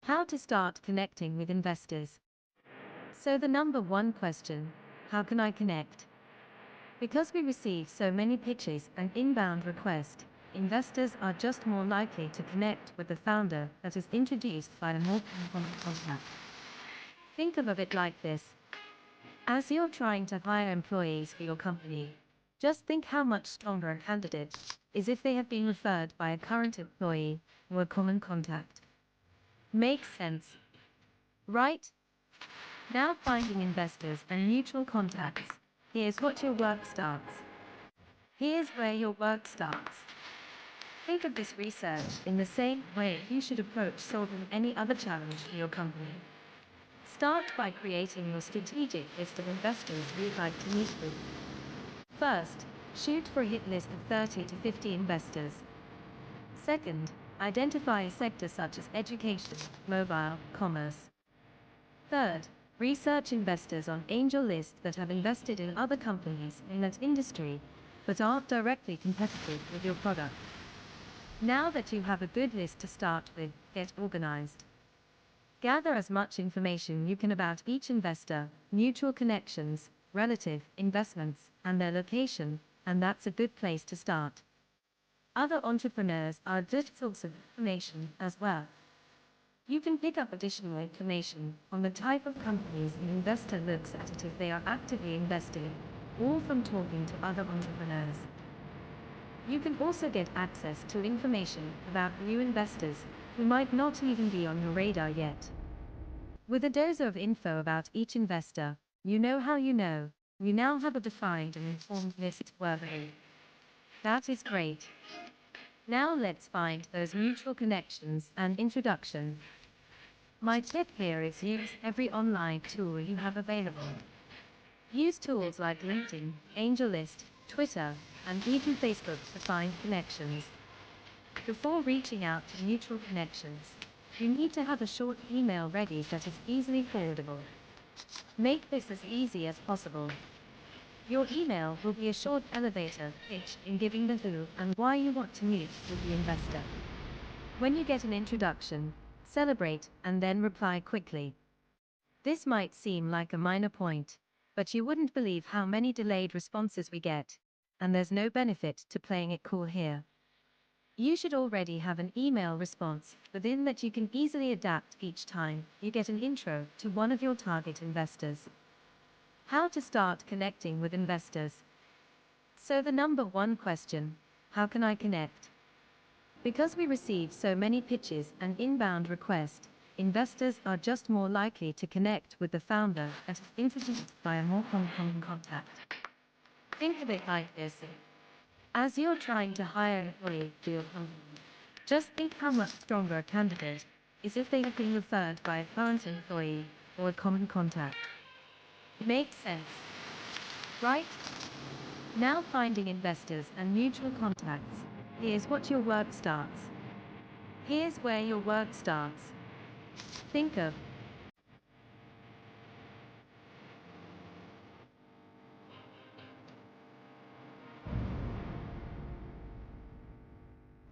How to start connecting with investors. So the number one question, how can I connect? Because we receive so many pitches and inbound requests, investors are just more likely to connect with the founder that is introduced by a more common contact. Think of it like this. As you're trying to hire employees for your company, just think how much stronger a candidate is if they have been referred by a current employee or a common contact. Makes sense, right? Now finding investors and mutual contacts. Here's what your work starts. Here's where your work starts. Think of this research in the same way you should approach solving any other challenge for your company. Start by creating your strategic list of investors you'd like to meet with. First, shoot for a hit list of 30 to 50 investors. Second, identify a sector such as education, mobile, commerce. Third, research investors on angel lists that have invested in other companies in that industry, but aren't directly competitive with your product. Now that you have a good list to start with, get organized. Gather as much information you can about each investor, mutual connections, relative investments, and their location, and that's a good place to start. Other entrepreneurs are a good source of information as well. You can pick up additional information on the type of companies an investor looks at if they are actively invested, all from talking to other entrepreneurs. You can also get access to information about new investors who might not even be on your radar yet. With a dose of info about each investor, you know how you know. You now have a defined and informed list worthy. That is great. Now let's find those mutual connections and introductions. My tip here is use every online tool you have available. Use tools like LinkedIn, AngelList, Twitter, and even Facebook to find connections. Before reaching out to mutual connections, you need to have a short email ready that is easily forwardable. Make this as easy as possible. Your email will be a short elevator pitch in giving the who and why you want to meet with the investor. When you get an introduction, celebrate and then reply quickly. This might seem like a minor point, but you wouldn't believe how many delayed responses we get, and there's no benefit to playing it cool here. You should already have an email response within that you can easily adapt each time you get an intro to one of your target investors. How to start connecting with investors. So the number one question, how can I connect? Because we receive so many pitches and inbound requests, investors are just more likely to connect with the founder that is introduced by a more common contact. Think of it like this. As you're trying to hire an employee for your company, just think how much stronger a candidate is if they have been referred by a current employee or a common contact. Makes sense, right? Now finding investors and mutual contacts. Here's what your work starts. Here's where your work starts. Think of